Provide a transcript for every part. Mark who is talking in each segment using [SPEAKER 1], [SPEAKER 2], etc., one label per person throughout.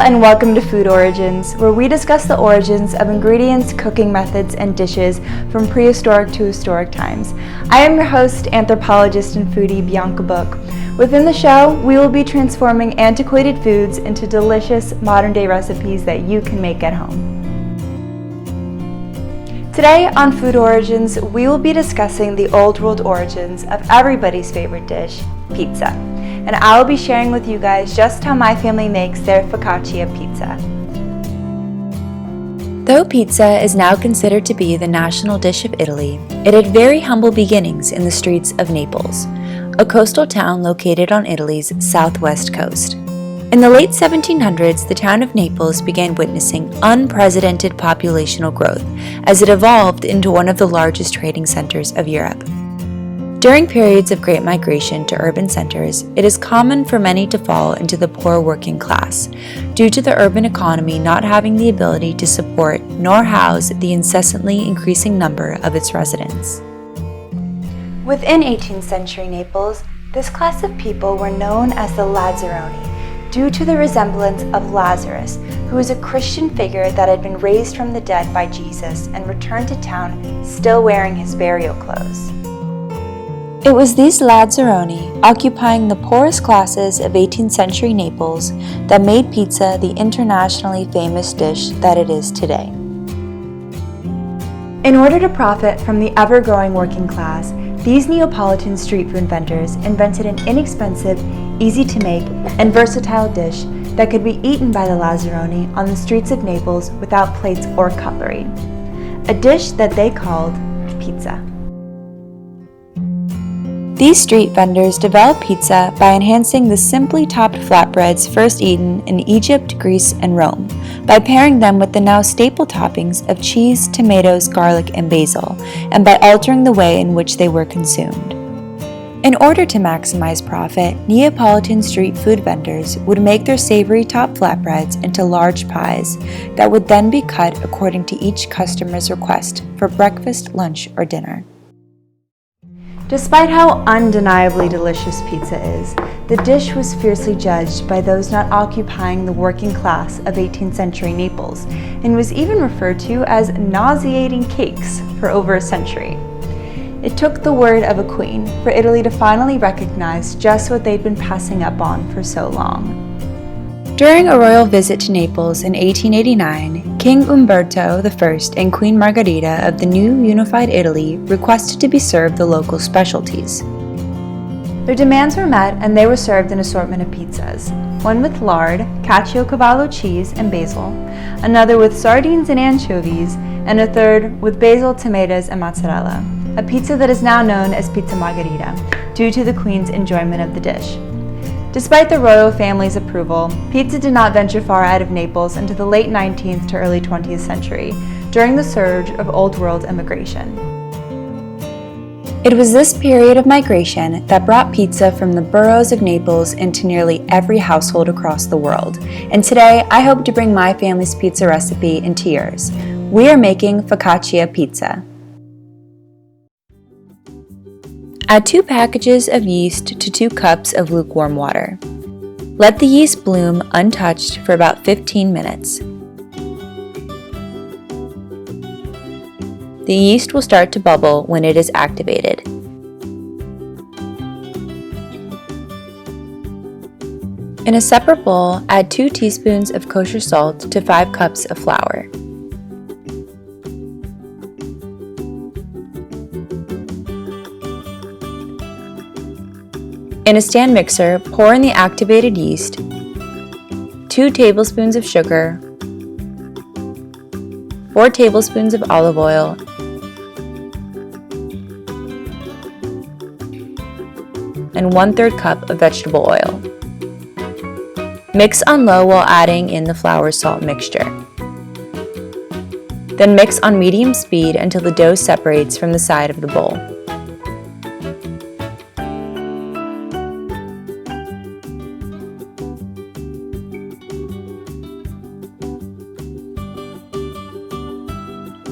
[SPEAKER 1] and welcome to Food Origins, where we discuss the origins of ingredients, cooking methods, and dishes from prehistoric to historic times. I am your host, anthropologist and foodie Bianca Book. Within the show, we will be transforming antiquated foods into delicious modern-day recipes that you can make at home. Today on Food Origins, we will be discussing the old world origins of everybody's favorite dish, pizza. And I will be sharing with you guys just how my family makes their focaccia pizza.
[SPEAKER 2] Though pizza is now considered to be the national dish of Italy, it had very humble beginnings in the streets of Naples, a coastal town located on Italy's southwest coast. In the late 1700s, the town of Naples began witnessing unprecedented populational growth as it evolved into one of the largest trading centers of Europe. During periods of great migration to urban centers, it is common for many to fall into the poor working class, due to the urban economy not having the ability to support nor house the incessantly increasing number of its residents.
[SPEAKER 1] Within 18th century Naples, this class of people were known as the Lazzaroni, due to the resemblance of Lazarus, who was a Christian figure that had been raised from the dead by Jesus and returned to town still wearing his burial clothes.
[SPEAKER 2] It was these Lazzaroni, occupying the poorest classes of 18th century Naples, that made pizza the internationally famous dish that it is today.
[SPEAKER 1] In order to profit from the ever-growing working class, these Neapolitan street food vendors invented an inexpensive, easy-to-make, and versatile dish that could be eaten by the Lazzaroni on the streets of Naples without plates or cutlery. A dish that they called pizza.
[SPEAKER 2] These street vendors developed pizza by enhancing the simply topped flatbreads first eaten in Egypt, Greece, and Rome, by pairing them with the now staple toppings of cheese, tomatoes, garlic, and basil, and by altering the way in which they were consumed. In order to maximize profit, Neapolitan street food vendors would make their savory top flatbreads into large pies that would then be cut according to each customer's request for breakfast, lunch, or dinner.
[SPEAKER 1] Despite how undeniably delicious pizza is, the dish was fiercely judged by those not occupying the working class of 18th century Naples, and was even referred to as nauseating cakes for over a century. It took the word of a queen for Italy to finally recognize just what they'd been passing up on for so long.
[SPEAKER 2] During a royal visit to Naples in 1889, King Umberto I and Queen Margherita of the new unified Italy requested to be served the local specialties.
[SPEAKER 1] Their demands were met and they were served an assortment of pizzas, one with lard, caciocavallo cheese, and basil, another with sardines and anchovies, and a third with basil, tomatoes, and mozzarella, a pizza that is now known as Pizza Margherita, due to the Queen's enjoyment of the dish. Despite the royal family's approval, pizza did not venture far out of Naples into the late 19th to early 20th century, during the surge of Old World immigration.
[SPEAKER 2] It was this period of migration that brought pizza from the boroughs of Naples into nearly every household across the world, and today I hope to bring my family's pizza recipe into yours. We are making focaccia pizza. Add 2 packages of yeast to 2 cups of lukewarm water. Let the yeast bloom untouched for about 15 minutes. The yeast will start to bubble when it is activated. In a separate bowl, add 2 teaspoons of kosher salt to 5 cups of flour. In a stand mixer, pour in the activated yeast, 2 tablespoons of sugar, 4 tablespoons of olive oil, and 1/3 cup of vegetable oil. Mix on low while adding in the flour-salt mixture. Then mix on medium speed until the dough separates from the side of the bowl.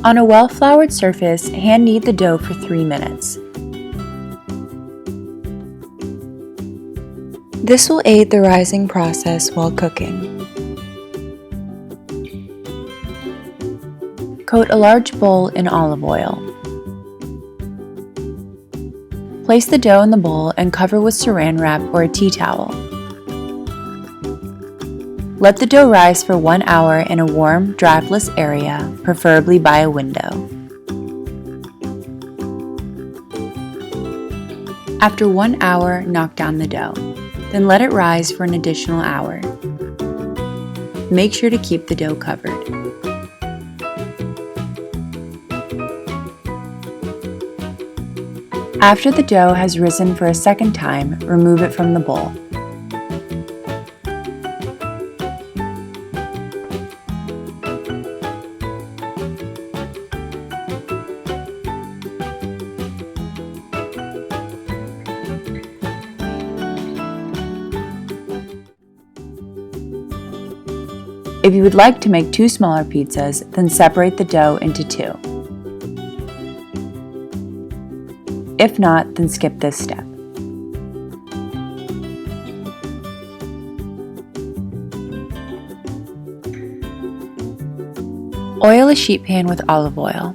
[SPEAKER 2] On a well-floured surface, hand knead the dough for 3 minutes. This will aid the rising process while cooking. Coat a large bowl in olive oil. Place the dough in the bowl and cover with saran wrap or a tea towel. Let the dough rise for 1 hour in a warm, draftless area, preferably by a window. After 1 hour, knock down the dough. Then let it rise for an additional hour. Make sure to keep the dough covered. After the dough has risen for a second time, remove it from the bowl. If you would like to make 2 smaller pizzas, then separate the dough into 2. If not, then skip this step. Oil a sheet pan with olive oil.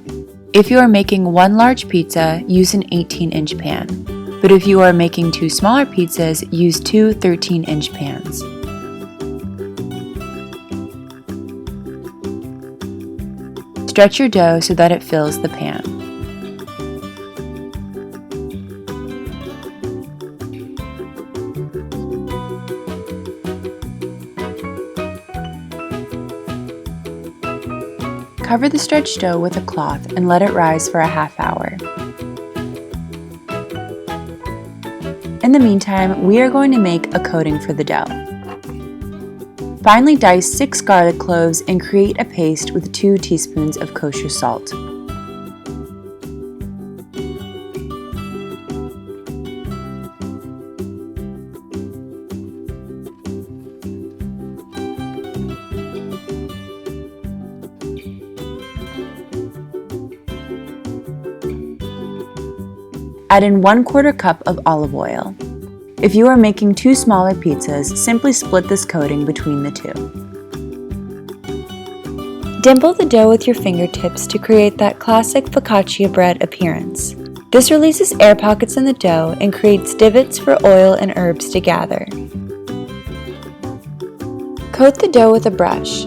[SPEAKER 2] If you are making 1 large pizza, use an 18-inch pan. But if you are making 2 smaller pizzas, use 2 13-inch pans. Stretch your dough so that it fills the pan. Cover the stretched dough with a cloth and let it rise for a half hour. In the meantime, we are going to make a coating for the dough. Finely dice 6 garlic cloves and create a paste with 2 teaspoons of kosher salt. Add in 1/4 cup of olive oil. If you are making 2 smaller pizzas, simply split this coating between the 2. Dimple the dough with your fingertips to create that classic focaccia bread appearance. This releases air pockets in the dough and creates divots for oil and herbs to gather. Coat the dough with a brush.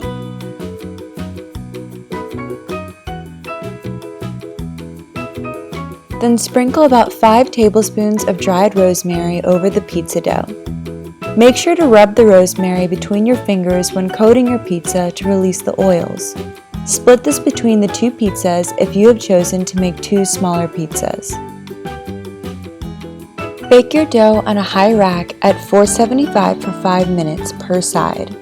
[SPEAKER 2] Then sprinkle about 5 tablespoons of dried rosemary over the pizza dough. Make sure to rub the rosemary between your fingers when coating your pizza to release the oils. Split this between the 2 pizzas if you have chosen to make 2 smaller pizzas. Bake your dough on a high rack at 475 for 5 minutes per side.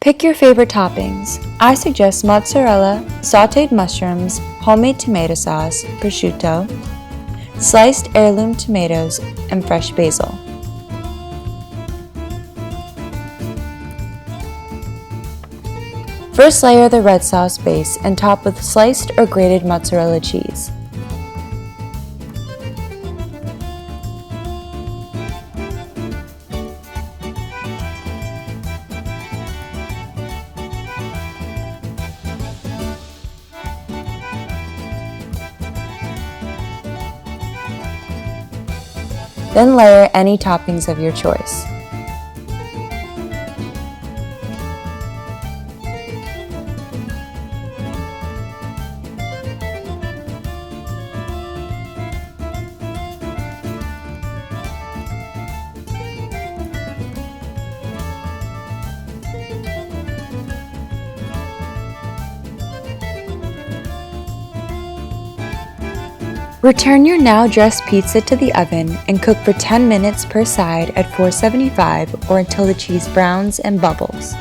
[SPEAKER 2] Pick your favorite toppings. I suggest mozzarella, sautéed mushrooms, homemade tomato sauce, prosciutto, sliced heirloom tomatoes, and fresh basil. First layer the red sauce base and top with sliced or grated mozzarella cheese. Then layer any toppings of your choice. Return your now dressed pizza to the oven and cook for 10 minutes per side at 475 or until the cheese browns and bubbles.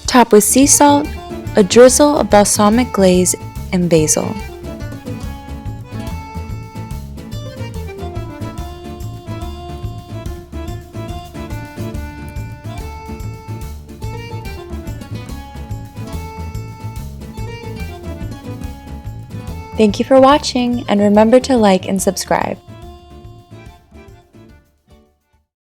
[SPEAKER 2] Top with sea salt, a drizzle of balsamic glaze, and basil. Thank you for watching, and remember to like and subscribe.